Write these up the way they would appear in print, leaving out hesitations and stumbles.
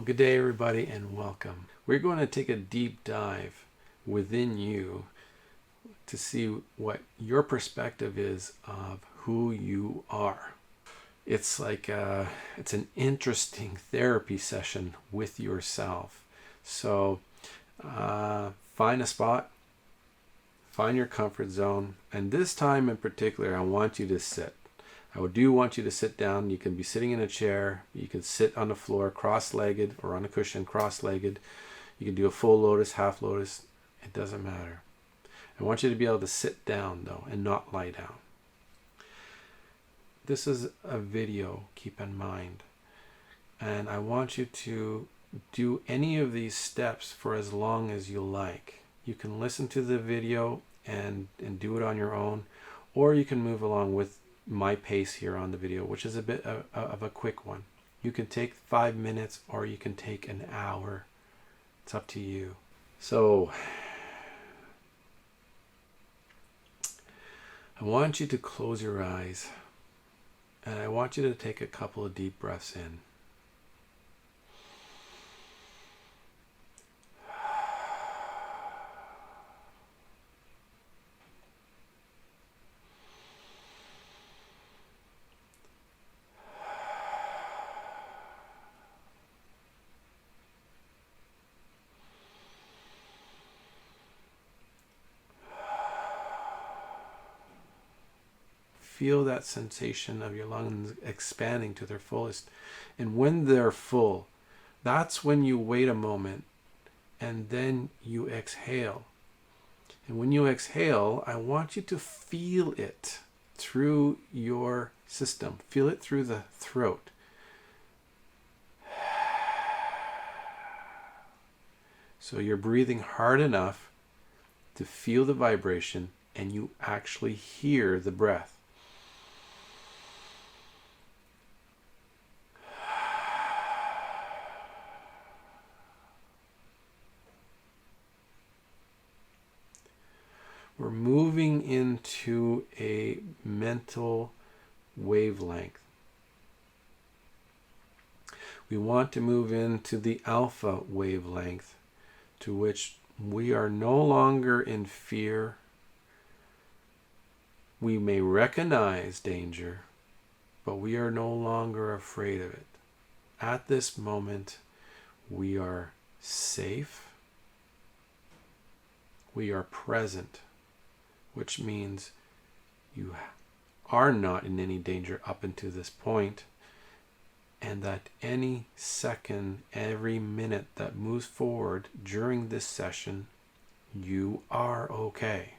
good day everybody and welcome. We're going to take a deep dive within you to see what your perspective is of who you are. It's like it's an interesting therapy session with yourself. So find a spot, find your comfort zone, and this time in particular I want you to sit. I do want you to sit down. You can be sitting in a chair. You can sit on the floor cross-legged or on a cushion cross-legged. You can do a full lotus, half lotus. It doesn't matter. I want you to be able to sit down though and not lie down. This is a video, keep in mind. And I want you to do any of these steps for as long as you like. You can listen to the video and do it on your own, or you can move along with my pace here on the video, which is a bit of a quick one. You can take 5 minutes or you can take an hour. It's up to you. So I want you to close your eyes and I want you to take a couple of deep breaths in. Feel that sensation of your lungs expanding to their fullest. And when they're full, that's when you wait a moment and then you exhale. And when you exhale, I want you to feel it through your system. Feel it through the throat. So you're breathing hard enough to feel the vibration and you actually hear the breath. We're moving into a mental wavelength. We want to move into the alpha wavelength, to which we are no longer in fear. We may recognize danger, but we are no longer afraid of it. At this moment, we are safe. We are present, which means you are not in any danger up until this point, and that any second, every minute that moves forward during this session, you are okay.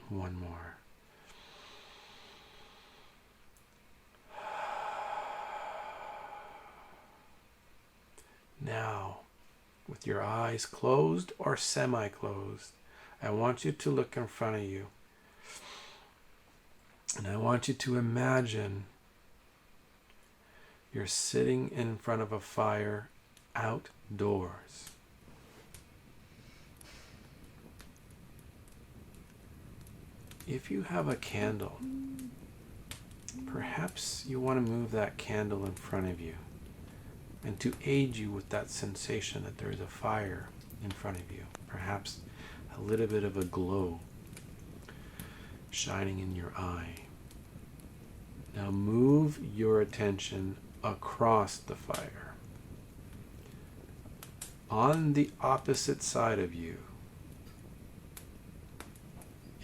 And one more. Now, with your eyes closed or semi-closed, I want you to look in front of you. And I want you to imagine you're sitting in front of a fire outdoors. If you have a candle, perhaps you want to move that candle in front of you. And to aid you with that sensation that there is a fire in front of you, perhaps a little bit of a glow shining in your eye. Now move your attention across the fire. On the opposite side of you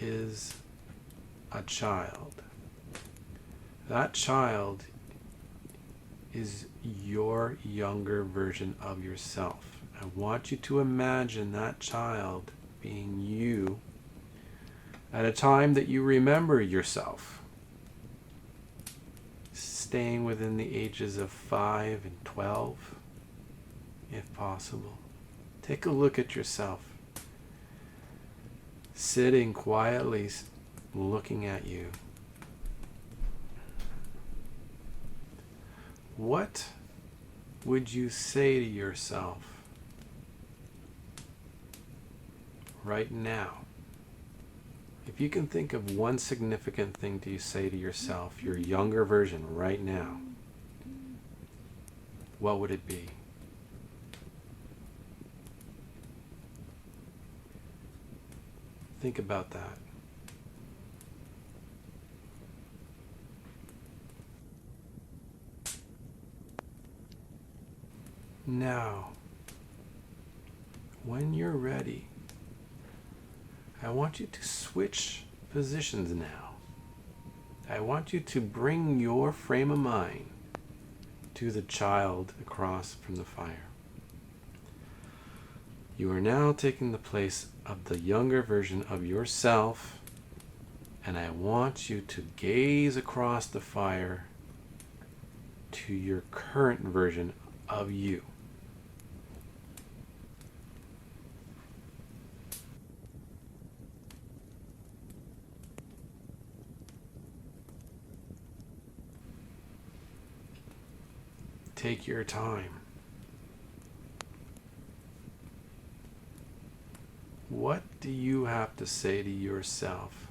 is a child. That child is your younger version of yourself. I want you to imagine that child being you at a time that you remember yourself, staying within the ages of 5 and 12, if possible. Take a look at yourself, sitting quietly, looking at you. What would you say to yourself right now, if you can think of one significant thing to say to yourself, your younger version right now, what would it be? Think about that. Now, when you're ready, I want you to switch positions now. I want you to bring your frame of mind to the child across from the fire. You are now taking the place of the younger version of yourself, and I want you to gaze across the fire to your current version of you. Take your time. What do you have to say to yourself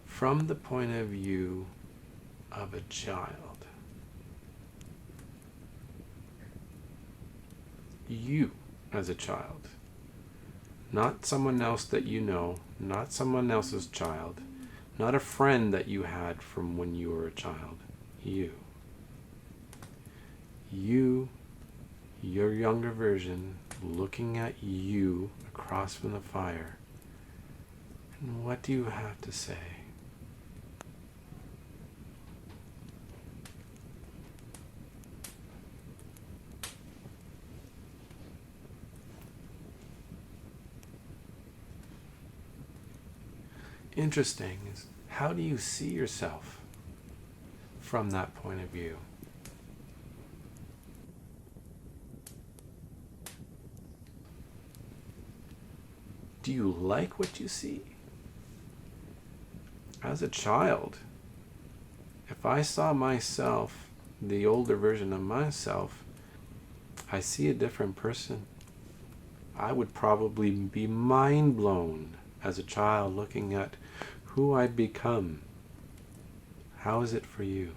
from the point of view of a child? You as a child. Not someone else that you know, not someone else's child, not a friend that you had from when you were a child. You. You, your younger version, looking at you across from the fire. And what do you have to say? Interesting is, how do you see yourself from that point of view? Do you like what you see? As a child, if I saw myself, the older version of myself, I see a different person. I would probably be mind blown as a child looking at who I'd become. How is it for you?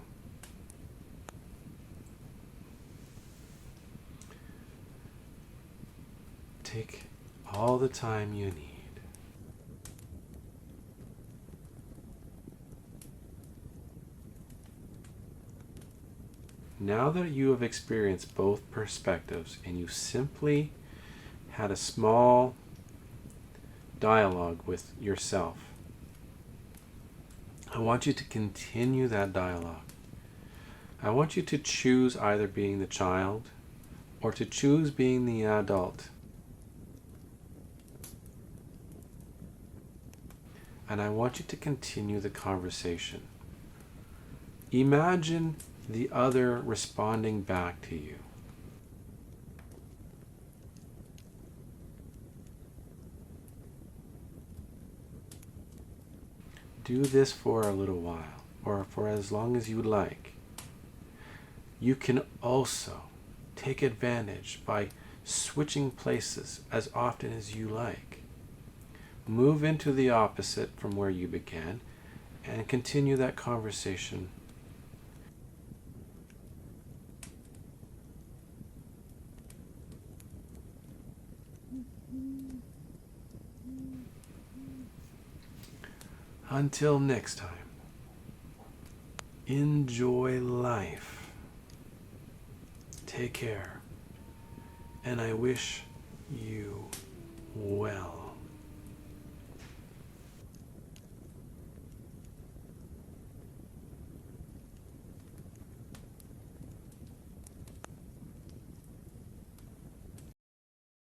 Take all the time you need. Now that you have experienced both perspectives and you simply had a small dialogue with yourself, I want you to continue that dialogue. I want you to choose either being the child or to choose being the adult. And I want you to continue the conversation. Imagine the other responding back to you. Do this for a little while, or for as long as you like. You can also take advantage by switching places as often as you like. Move into the opposite from where you began and continue that conversation. Until next time, enjoy life. Take care. And I wish you well.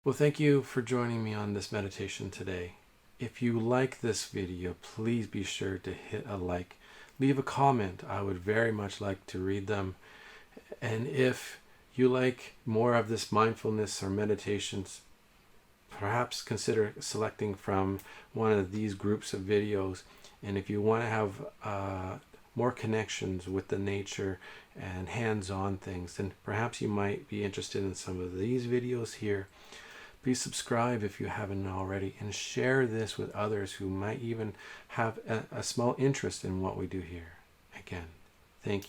Well, thank you for joining me on this meditation today. If you like this video, please be sure to hit a like. Leave a comment. I would very much like to read them. And if you like more of this mindfulness or meditations, perhaps consider selecting from one of these groups of videos. And if you want to have more connections with the nature and hands-on things, then perhaps you might be interested in some of these videos here. Please subscribe if you haven't already, and share this with others who might even have a small interest in what we do here. Again, thank you.